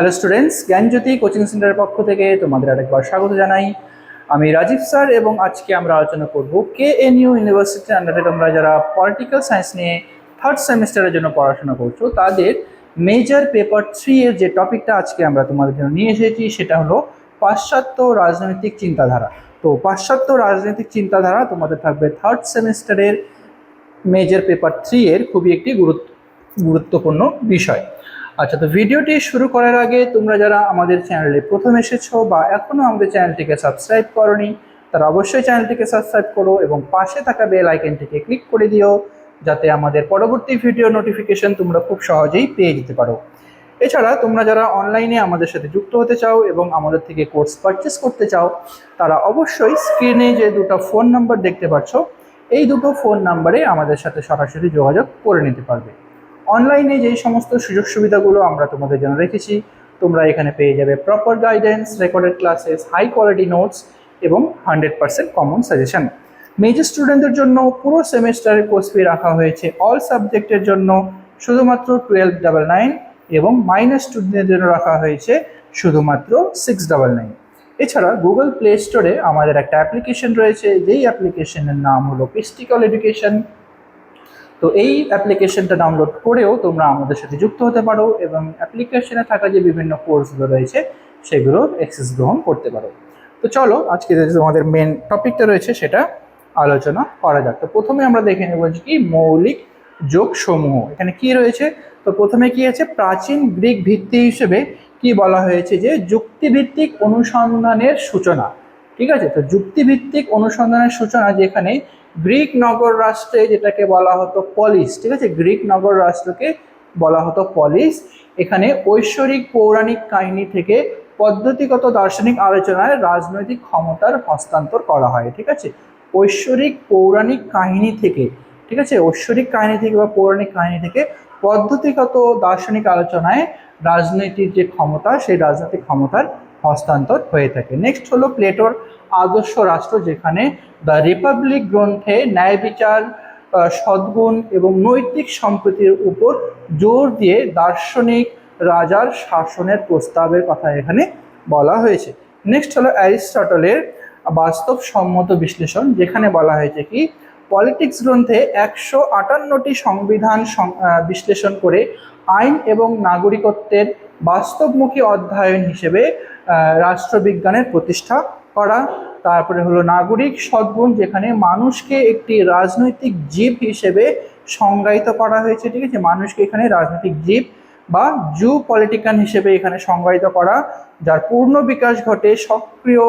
Hello students, জ্ঞানজ্যোতি coaching সেন্টারের পক্ষ থেকে তোমাদের আরেকবার স্বাগত জানাই। আমি রাজীব স্যার এবং আজকে আমরা আলোচনা করব কেএনইউ ইউনিভার্সিটির আন্ডারে তোমরা যারা পলিটিক্যাল সায়েন্স নিয়ে থার্ড সেমিস্টারের জন্য পড়াশোনা করছো তাদের মেজর পেপার 3 এর যে টপিকটা আজকে আমরা তোমাদের জন্য নিয়ে এসেছি সেটা হলো পাশ্চাত্য রাজনৈতিক চিন্তাধারা। তো পাশ্চাত্য রাজনৈতিক চিন্তাধারা তোমাদের থাকবে থার্ড সেমিস্টারের মেজর পেপার 3 এর খুবই একটি গুরুত্বপূর্ণ বিষয়। আচ্ছা, তো ভিডিওটি শুরু করার আগে তোমরা যারা আমাদের চ্যানেলে প্রথম এসেছো বা এখনও আমাদের চ্যানেলটিকে সাবস্ক্রাইব করোনি তারা অবশ্যই চ্যানেলটিকে সাবস্ক্রাইব করো এবং পাশে থাকা বেল আইকনটিকে ক্লিক করে দিও যাতে আমাদের পরবর্তী ভিডিও নোটিফিকেশন তোমরা খুব সহজেই পেয়ে যেতে পারো। এছাড়া তোমরা যারা অনলাইনে আমাদের সাথে যুক্ত হতে চাও এবং আমাদের থেকে কোর্স পারচেস করতে চাও তারা অবশ্যই স্ক্রিনে যে দুটো ফোন নাম্বার দেখতে পাচ্ছ এই দুটো ফোন নাম্বারে আমাদের সাথে সরাসরি যোগাযোগ করে নিতে পারবে। অনলাইনে যেই সমস্ত সুযোগ সুবিধাগুলো আমরা তোমাদের জন্য রেখেছি তোমরা এখানে পেয়ে যাবে proper guidance, recorded classes, high quality notes এবং 100% কমন সাজেশন। মেজর স্টুডেন্টদের জন্য পুরো সেমিস্টারের কোর্স ফি রাখা হয়েছে অল সাবজেক্টের জন্য শুধুমাত্র 1299 এবং মাইনর স্টুডেন্টদের জন্য রাখা হয়েছে শুধুমাত্র 699। এছাড়া গুগল প্লে স্টোরে আমাদের একটা অ্যাপ্লিকেশন রয়েছে যেই অ্যাপ্লিকেশনের নাম হলো পিস্টিক্যাল এডুকেশন। তো এই অ্যাপ্লিকেশনটা ডাউনলোড করেও তোমরা আমাদের সাথে যুক্ত হতে পারো এবং অ্যাপ্লিকেশনে থাকা যে বিভিন্ন কোর্সগুলো রয়েছে সেগুলো অ্যাক্সেস গ্রহণ করতে পারো। তো চলো আজকে যে তোমাদের মেন টপিকটা রয়েছে সেটা আলোচনা করা যাক। তো প্রথমে আমরা দেখে নেব যে কি মৌলিক যোগসমূহ এখানে কি রয়েছে। তো প্রথমে কি আছে, প্রাচীন গ্রিক ভিত্তি হিসেবে কি বলা হয়েছে যে যুক্তিভিত্তিক অনুসন্ধানের সূচনা। ঠিক আছে, তো যুক্তিভিত্তিক অনুসন্ধানের সূচনা যেখানে গ্রিক নগর রাষ্ট্রে যেটাকে বলা হতো পলিস, ঠিক আছে, গ্রিক নগর রাষ্ট্রকে বলা হতো পলিস। এখানে ঐশ্বরিক পৌরাণিক কাহিনী থেকে পদ্ধতিগত দার্শনিক আলোচনায় রাজনৈতিক ক্ষমতার হস্তান্তর করা হয়। ঠিক আছে, ঐশ্বরিক পৌরাণিক কাহিনী থেকে, ঠিক আছে, ঐশ্বরিক কাহিনী থেকে বা পৌরাণিক কাহিনী থেকে পদ্ধতিগত দার্শনিক আলোচনায় রাজনৈতিক যে ক্ষমতা সেই রাজনৈতিক ক্ষমতার হস্তান্তর হয়ে থাকে। নেক্সট হলো প্লেটোর আদর্শ রাষ্ট্র, যেখানে দ্য রিপাবলিক গ্রন্থে ন্যায় বিচার, সদ্গুণ এবং নৈতিক সম্প্রীতির উপর জোর দিয়ে দার্শনিক রাজার শাসনের প্রস্তাবের কথা এখানে বলা হয়েছে। নেক্সট হলো অ্যারিস্টটলের বাস্তবসম্মত বিশ্লেষণ, যেখানে বলা হয়েছে কি পলিটিক্স গ্রন্থে 158টি সংবিধান বিশ্লেষণ করে আইন এবং নাগরিকত্বের বাস্তবমুখী অধ্যয়ন হিসেবে রাষ্ট্রবিজ্ঞানের প্রতিষ্ঠা করা। তারপরে হলো নাগরিক সদ্গুণ, যেখানে মানুষকে একটি রাজনৈতিক জীব হিসেবে সংজ্ঞায়িত করা হয়েছে। ঠিক আছে, মানুষকে এখানে রাজনৈতিক জীব বা জু পলিটিক্যান হিসেবে এখানে সংজ্ঞায়িত করা, যার পূর্ণ বিকাশ ঘটে সক্রিয়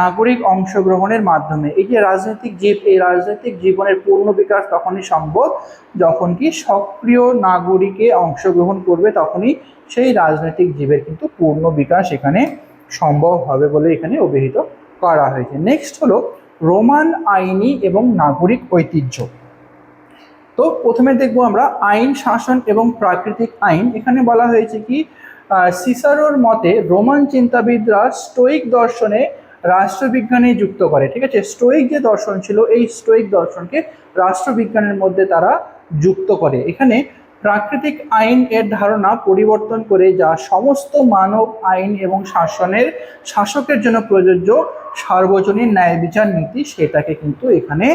নাগরিক অংশগ্রহণের মাধ্যমে। এই যে রাজনৈতিক জীব, এই রাজনৈতিক জীবনের পূর্ণ বিকাশ তখনই সম্ভব যখন কি সক্রিয় নাগরিকে অংশগ্রহণ করবে, তখনই সেই রাজনৈতিক জীবের কিন্তু পূর্ণ বিকাশ এখানে সম্ভব হবে বলে এখানে অভিহিত করা হয়েছে। নেক্সট হলো রোমান আইনি এবং নাগরিক ঐতিহ্য। তো প্রথমে দেখবো আমরা আইন, শাসন এবং প্রাকৃতিক আইন। এখানে বলা হয়েছে কি সিসারোর মতে রোমান চিন্তাবিদরা স্টোইক দর্শনে রাষ্ট্রবিজ্ঞানে যুক্ত করে। ঠিক আছে, স্টোইক যে দর্শন ছিল এই স্টোইক দর্শনকে রাষ্ট্রবিজ্ঞানের মধ্যে তারা যুক্ত করে। এখানে প্রাকৃতিক আইন এর ধারণা পরিবর্তন করে যা সমস্ত মানব আইন এবং শাসকের জন্য প্রযোজ্য সার্বজনীন ন্যায় বিচার নীতি সেটাকে কিন্তু এখানে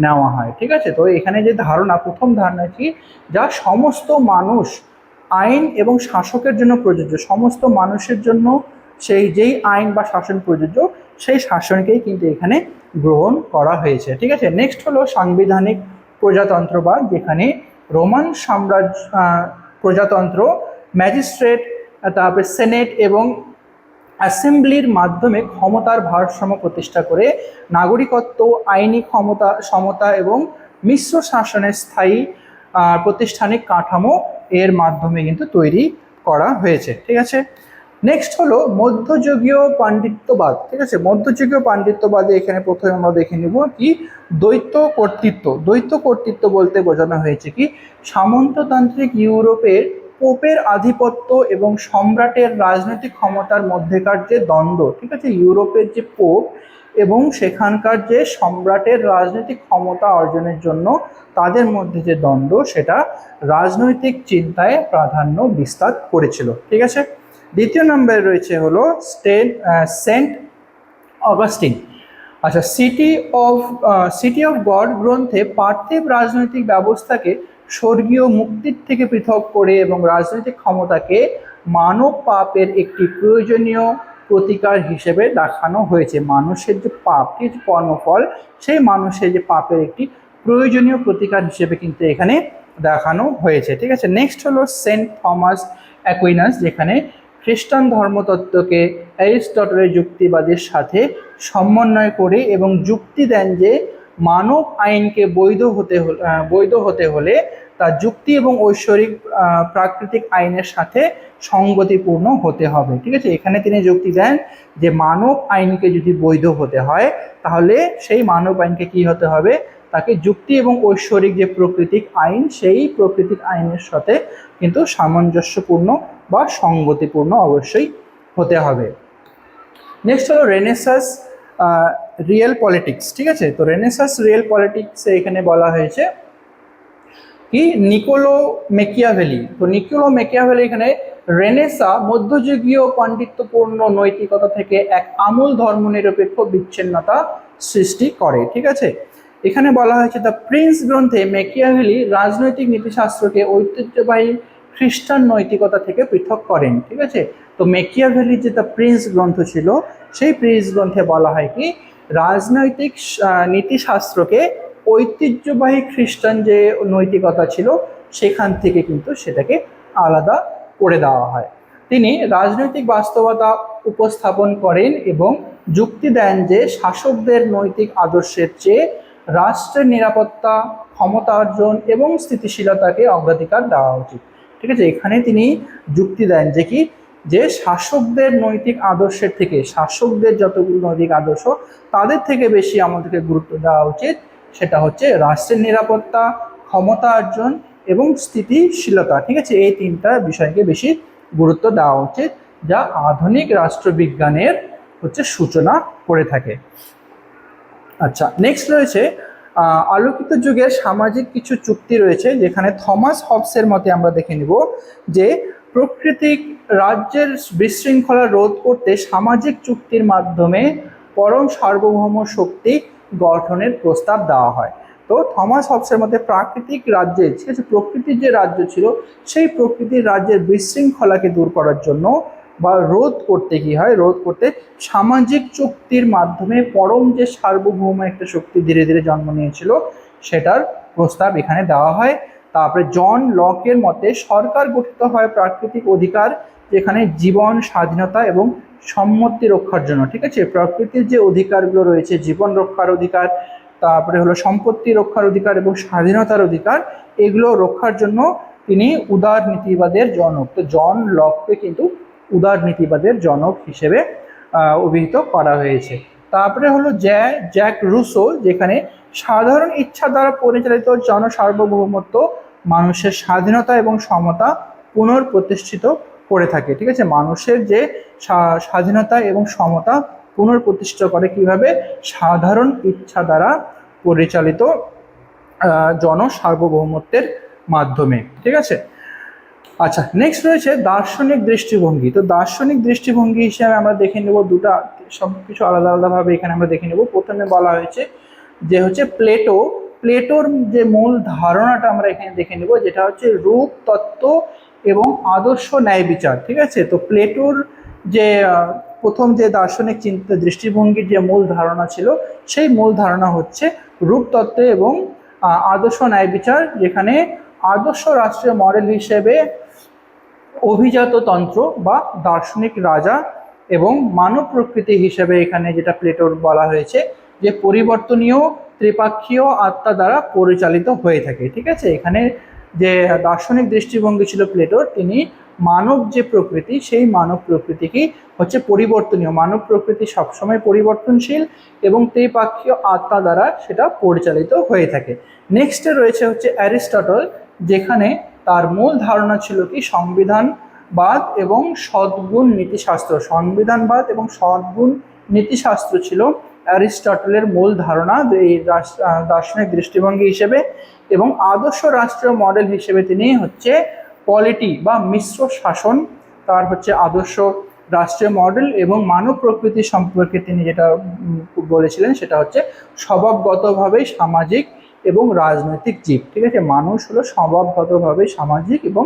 নেওয়া হয়। ঠিক আছে, তো এখানে যে ধারণা, প্রথম ধারণা কি, যা সমস্ত মানুষ আইন এবং শাসকের জন্য প্রযোজ্য, সমস্ত মানুষের জন্য সেই যেই আইন বা শাসন প্রযোজ্য সেই শাসনকেই কিন্তু এখানে গ্রহণ করা হয়েছে। ঠিক আছে, নেক্সট হলো সাংবিধানিক প্রজাতন্ত্রবাদ, যেখানে রোমান সাম্রাজ্য প্রজাতন্ত্র ম্যাজিস্ট্রেট, তারপরে সেনেট এবং অ্যাসেম্বলির মাধ্যমে ক্ষমতার ভারসাম্য প্রতিষ্ঠা করে নাগরিকত্ব, আইনি সমতা এবং মিশ্র শাসনের স্থায়ী প্রাতিষ্ঠানিক কাঠামো এর মাধ্যমে কিন্তু তৈরি করা হয়েছে। ঠিক আছে, নেক্সট হলো মধ্যযুগীয় পাণ্ডিত্যবাদ। ঠিক আছে, মধ্যযুগীয় পাণ্ডিত্যবাদে এখানে প্রথমে আমরা দেখে নিব কি দ্বৈত কর্তৃত্ব। দ্বৈত কর্তৃত্ব বলতে বোঝানো হয়েছে কি সামন্ততান্ত্রিক ইউরোপের পোপের আধিপত্য এবং সম্রাটের রাজনৈতিক ক্ষমতার মধ্যেকার যে দ্বন্দ্ব। ঠিক আছে, ইউরোপের যে পোপ এবং সেখানকার যে সম্রাটের রাজনৈতিক ক্ষমতা অর্জনের জন্য তাদের মধ্যে যে দ্বন্দ্ব সেটা রাজনৈতিক চিন্তায় প্রাধান্য বিস্তার করেছিল। ঠিক আছে, দ্বিতীয় নম্বরে রয়েছে হলো সেন্ট অগাস্টিন। আচ্ছা, সিটি অফ গড গ্রন্থে পার্থিব রাজনৈতিক ব্যবস্থাকে স্বর্গীয় মুক্তির থেকে পৃথক করে এবং রাজনৈতিক ক্ষমতাকে মানব পাপের একটি প্রয়োজনীয় প্রতিকার হিসেবে দেখানো হয়েছে। মানুষের যে পাপ, যে কর্মফল, সেই মানুষের যে পাপের একটি প্রয়োজনীয় প্রতিকার হিসেবে কিন্তু এখানে দেখানো হয়েছে। ঠিক আছে, নেক্সট হলো সেন্ট থমাস অ্যাকুইনাস, যেখানে খ্রিস্টান ধর্মতত্ত্বকে অ্যারিস্টটলের যুক্তিবাদের সাথে সমন্বয় করে এবং যুক্তি দেন যে মানব আইনকে বৈধ হতে হলে তা যুক্তি এবং ঐশ্বরিক প্রাকৃতিক আইনের সাথে সঙ্গতিপূর্ণ হতে হবে। ঠিক আছে, এখানে তিনি যুক্তি দেন যে মানব আইনকে যদি বৈধ হতে হয় তাহলে সেই মানব আইনকে কি হতে হবে, তাকে যুক্তি এবং ঐশ্বরিক যে প্রাকৃতিক আইন, সেই প্রাকৃতিক আইনের সাথে কিন্তু সামঞ্জস্যপূর্ণ বা সঙ্গতিপূর্ণ অবশ্যই হতে হবে। নেক্সট হলো রেনেসাস রিয়েল পলিটিক্স। ঠিক আছে, তো রেনেসাস রিয়েল পলিটিক্সে এখানে বলা হয়েছে কি নিকোলো মেকিয়াভেলি। তো নিকোলো মেকিয়াভেলি এখানে রেনেসা মধ্যযুগীয় পাণ্ডিত্যপূর্ণ নৈতিকতা থেকে এক আমূল ধর্মনিরপেক্ষ বিচ্ছিন্নতা সৃষ্টি করে। ঠিক আছে, এখানে বলা হয়েছে দ্য প্রিন্স গ্রন্থে মেকিয়াভেলি রাজনৈতিক নীতিশাস্ত্রকে ঐতিহ্যবাহী খ্রিস্টান নৈতিকতা থেকে পৃথক করেন। ঠিক আছে, তো মেকিয়াভেলি যে দ্য প্রিন্স গ্রন্থ ছিল, সেই প্রিন্স গ্রন্থে বলা হয় কি রাজনৈতিক নীতিশাস্ত্রকে ঐতিহ্যবাহী খ্রিস্টান যে নৈতিকতা ছিল সেখান থেকে কিন্তু সেটাকে আলাদা করে দেওয়া হয়। তিনি রাজনৈতিক বাস্তবতা উপস্থাপন করেন এবং যুক্তি দেন যে শাসকদের নৈতিক আদর্শের চেয়ে রাষ্ট্রের নিরাপত্তা, ক্ষমতা অর্জন এবং স্থিতিশীলতাকে অগ্রাধিকার দেওয়া উচিত। ঠিক আছে, এখানে তিনি যুক্তি দেন যে কি যে শাসকদের নৈতিক আদর্শের থেকে, শাসকদের যতগুলো নৈতিক আদর্শ তাদের থেকে বেশি আমাদেরকে গুরুত্ব দেওয়া উচিত সেটা হচ্ছে রাষ্ট্রের নিরাপত্তা, ক্ষমতা অর্জন এবং স্থিতিশীলতা। ঠিক আছে, এই তিনটা বিষয়কে বেশি গুরুত্ব দেওয়া উচিত, যা আধুনিক রাষ্ট্রবিজ্ঞানের হচ্ছে সূচনা করে থাকে। আচ্ছা, নেক্সট রয়েছে আলোকিত যুগের সামাজিক কিছু চুক্তি রয়েছে, যেখানে থমাস হবসের মতে আমরা দেখে নিব যে প্রাকৃতিক রাজ্যের বিশৃঙ্খলা রোধ করতে সামাজিক চুক্তির মাধ্যমে পরম সার্বভৌম শক্তি গঠনের প্রস্তাব দেওয়া হয়। তো থমাস হবসের মতে প্রাকৃতিক রাজ্যের, ঠিক আছে, প্রকৃতির যে রাজ্য ছিল সেই প্রকৃতির রাজ্যের বিশৃঙ্খলাকে দূর করার জন্য বা রোধ করতে কি হয়, রোধ করতে সামাজিক চুক্তির মাধ্যমে পরম যে সার্বভৌম একটা শক্তি ধীরে ধীরে জন্ম নিয়েছিল সেটার প্রস্তাব এখানে দেওয়া হয়। তারপরে জন লকের মতে সরকার গঠিত হয় প্রাকৃতিক অধিকার, যেখানে জীবন, স্বাধীনতা এবং সম্মতি রক্ষার জন্য। ঠিক আছে, প্রকৃতির যে অধিকারগুলো রয়েছে, জীবন রক্ষার অধিকার, তারপরে হলো সম্পত্তি রক্ষার অধিকার এবং স্বাধীনতার অধিকার, এগুলো রক্ষার জন্য তিনি উদার নীতিবাদের জনক। তো জন লককে কিন্তু উদার নীতিবাদের জনক হিসেবে অভিহিত করা হয়েছে। তারপরে হলো জ্যাক রুসো, যেখানে সাধারণ ইচ্ছা দ্বারা পরিচালিত জনসার্বভৌমত্ব মানুষের স্বাধীনতা এবং সমতা পুনঃপ্রতিষ্ঠিত করে থাকে। ঠিক আছে, মানুষের যে স্বাধীনতা এবং সমতা পুনঃপ্রতিষ্ঠিত করে কিভাবে, সাধারণ ইচ্ছা দ্বারা পরিচালিত জনসার্বভৌমত্বের মাধ্যমে। ঠিক আছে, আচ্ছা, নেক্সট রয়েছে দার্শনিক দৃষ্টিভঙ্গি। তো দার্শনিক দৃষ্টিভঙ্গি হিসেবে আমরা দেখে নেব দুটা, সব কিছু আলাদা আলাদাভাবে এখানে আমরা দেখে নেব। প্রথমে বলা হয়েছে যে হচ্ছে প্লেটোর যে মূল ধারণাটা আমরা এখানে দেখে নেব, যেটা হচ্ছে রূপ তত্ত্ব এবং আদর্শ ন্যায় বিচার। ঠিক আছে, তো প্লেটোর যে প্রথম যে দার্শনিক চিন্তা দৃষ্টিভঙ্গির যে মূল ধারণা ছিল, সেই মূল ধারণা হচ্ছে রূপতত্ত্ব এবং আদর্শ ন্যায় বিচার, যেখানে আদর্শ রাষ্ট্রীয় মডেল হিসেবে অভিজাত তন্ত্র বা দার্শনিক রাজা এবং মানব প্রকৃতি হিসেবে এখানে যেটা প্লেটোর বলা হয়েছে যে পরিবর্তনীয় ত্রিপাক্ষীয় আত্মা দ্বারা পরিচালিত হয়ে থাকে। ঠিক আছে, এখানে যে দার্শনিক দৃষ্টিভঙ্গি ছিল প্লেটোর, তিনি মানব যে প্রকৃতি, সেই মানব প্রকৃতিকেই হচ্ছে পরিবর্তনীয়, মানব প্রকৃতি সবসময় পরিবর্তনশীল এবং ত্রিপাক্ষীয় আত্মা দ্বারা সেটা পরিচালিত হয়ে থাকে। নেক্সটে রয়েছে হচ্ছে অ্যারিস্টটল, যেখানে তার মূল ধারণা ছিল কি সংবিধানবাদ এবং সদ্গুণ নীতিশাস্ত্র। সংবিধানবাদ এবং সদ্গুণ নীতিশাস্ত্র ছিল অ্যারিস্টটলের মূল ধারণা এই দার্শনিক দৃষ্টিভঙ্গি হিসেবে। এবং আদর্শ রাষ্ট্রীয় মডেল হিসেবে তিনি হচ্ছে পলিটি বা মিশ্র শাসন, তার হচ্ছে আদর্শ রাষ্ট্রীয় মডেল এবং মানব প্রকৃতি সম্পর্কে তিনি যেটা বলেছিলেন সেটা হচ্ছে স্বভাবগতভাবেই সামাজিক এবং রাজনৈতিক জীব। ঠিক আছে, মানুষ হলো স্বভাবগতভাবে সামাজিক এবং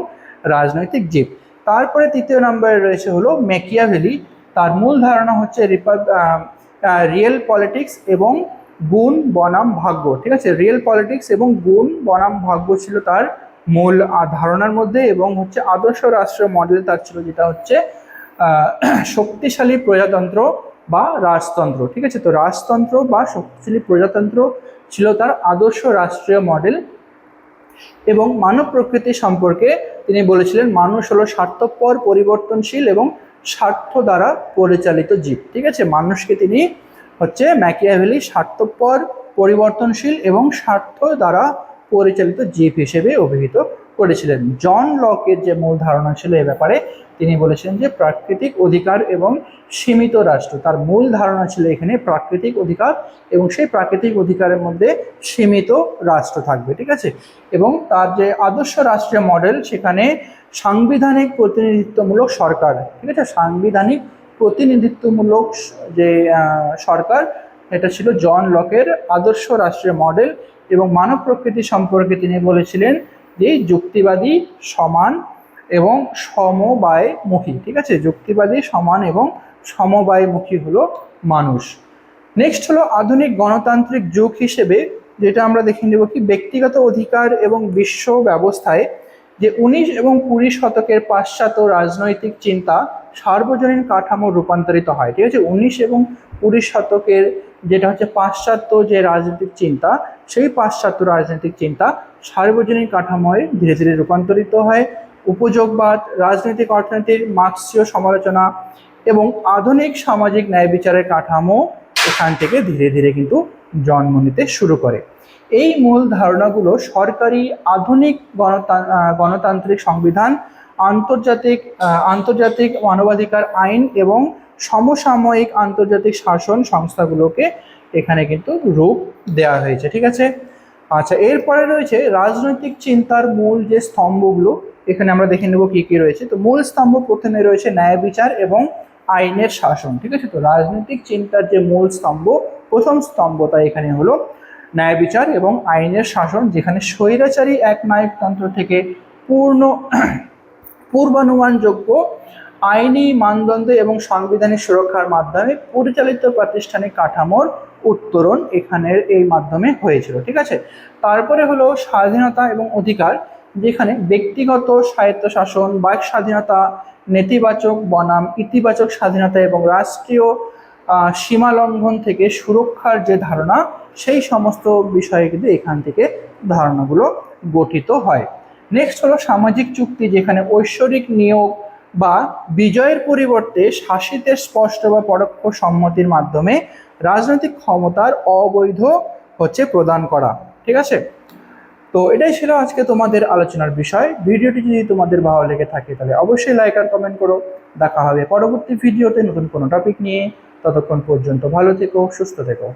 রাজনৈতিক জীব। তারপরে তৃতীয় নম্বরে রয়েছে হলো ম্যাকিয়াভেলি। তার মূল ধারণা হচ্ছে রিয়েল পলিটিক্স এবং গুণ বনাম ভাগ্য। ঠিক আছে, রিয়েল পলিটিক্স এবং গুণ বনাম ভাগ্য ছিল তার মূল ধারণার মধ্যে, এবং হচ্ছে আদর্শ রাষ্ট্রীয় মডেল তার ছিল যেটা হচ্ছে শক্তিশালী প্রজাতন্ত্র বা রাজতন্ত্র। ঠিক আছে, তো রাজতন্ত্র বা শক্তিশালী প্রজাতন্ত্র ছিল তার আদর্শ রাষ্ট্রীয় মডেল। এবং মানব প্রকৃতি সম্পর্কে তিনি বলেছিলেন মানুষ হলো স্বার্থপর, পরিবর্তনশীল এবং স্বার্থ দ্বারা পরিচালিত জীব। ঠিক আছে, মানুষকে তিনি হচ্ছে ম্যাকিয়াভেলি স্বার্থপর, পরিবর্তনশীল এবং স্বার্থ দ্বারা পরিচালিত জীব হিসেবে অভিহিত করেছিলেন। জন লকের যে মূল ধারণা ছিল এ ব্যাপারে, তিনি বলেছিলেন যে প্রাকৃতিক অধিকার এবং সীমিত রাষ্ট্র। তার মূল ধারণা ছিল এখানে প্রাকৃতিক অধিকার এবং সেই প্রাকৃতিক অধিকারের মধ্যে সীমিত রাষ্ট্র থাকবে। ঠিক আছে, এবং তার যে আদর্শ রাষ্ট্রীয় মডেল সেখানে সাংবিধানিক প্রতিনিধিত্বমূলক সরকার। ঠিক আছে, সাংবিধানিক প্রতিনিধিত্বমূলক যে সরকার, এটা ছিল জন লকের আদর্শ রাষ্ট্রীয় মডেল। এবং মানব প্রকৃতি সম্পর্কে তিনি বলেছিলেন যে যুক্তিবাদী, সমান এবং সমবায়মুখী। ঠিক আছে, যুক্তিবাদী, সমান এবং সমবায়মুখী হলো মানুষ। নেক্সট হলো আধুনিক গণতান্ত্রিক যুগ হিসেবে, যেটা আমরা দেখে নেব কি ব্যক্তিগত অধিকার এবং বিশ্ব ব্যবস্থায় যে 19 এবং 20 শতকের পাশ্চাত্য রাজনৈতিক চিন্তা সার্বজনীন কাঠামো রূপান্তরিত হয়। ঠিক আছে, 19 এবং 20 শতকের যেটা হচ্ছে পাশ্চাত্য যে রাজনৈতিক চিন্তা, সেই পাশ্চাত্য রাজনৈতিক চিন্তা সার্বজনীন কাঠামোয় ধীরে ধীরে রূপান্তরিত হয়। উপযোগবাদ, রাজনৈতিক অর্থনীতির মার্ক্সীয় সমালোচনা এবং আধুনিক সামাজিক ন্যায় বিচারের কাঠামো এখান থেকে ধীরে ধীরে কিন্তু জন্ম নিতে শুরু করে। এই মূল ধারণাগুলো সরকারি আধুনিক গণতান্ত্রিক সংবিধান, আন্তর্জাতিক মানবাধিকার আইন এবং সমসাময়িক আন্তর্জাতিক শাসন সংস্থাগুলোকে এখানে কিন্তু রূপ দেওয়া হয়েছে। ঠিক আছে, আচ্ছা, এরপরে রয়েছে রাজনৈতিক চিন্তার মূল যে স্তম্ভগুলো, এখানে আমরা দেখে নেব কি কি রয়েছে। তো মূল স্তম্ভ প্রথমে রয়েছে ন্যায় বিচার এবং আইনের শাসন। ঠিক আছে, তো রাজনৈতিক চিন্তার যে মূল স্তম্ভ, প্রথম স্তম্ভটা এখানে হলো ন্যায় বিচার এবং আইনের শাসন, যেখানে স্বৈরাচারী এক নায়কতন্ত্র থেকে পূর্বানুমানযোগ্য আইনি মানদণ্ড এবং সাংবিধানিক সুরক্ষার মাধ্যমে পরিচালিত প্রাতিষ্ঠানিক কাঠামোর উত্তরণ এখানের এই মাধ্যমে হয়েছিল। ঠিক আছে, তারপরে হলো স্বাধীনতা এবং অধিকার, যেখানে ব্যক্তিগত স্বায়ত্তশাসন, বাক স্বাধীনতা, নেতিবাচক বনাম ইতিবাচক স্বাধীনতা এবং রাষ্ট্রীয় সীমালঙ্ঘন থেকে সুরক্ষার যে ধারণা, সেই সমস্ত বিষয়ে কিন্তু এখান থেকে ধারণাগুলো গঠিত হয়। নেক্সট হলো সামাজিক চুক্তি, যেখানে ঐশ্বরিক নিয়োগ বা বিজয়ের পরিবর্তে শাসিতের স্পষ্ট বা পরোক্ষ সম্মতির মাধ্যমে রাজনৈতিক ক্ষমতার অবৈধ হচ্ছে প্রদান করা। ঠিক আছে, তো এটাই ছিল আজকে তোমাদের আলোচনার বিষয়। ভিডিওটি যদি তোমাদের ভালো লেগে থাকে তাহলে অবশ্যই লাইক আর কমেন্ট করো। দেখা হবে পরবর্তী ভিডিওতে নতুন কোনো টপিক নিয়ে। ততক্ষণ পর্যন্ত ভালো থেকো, সুস্থ থেকো।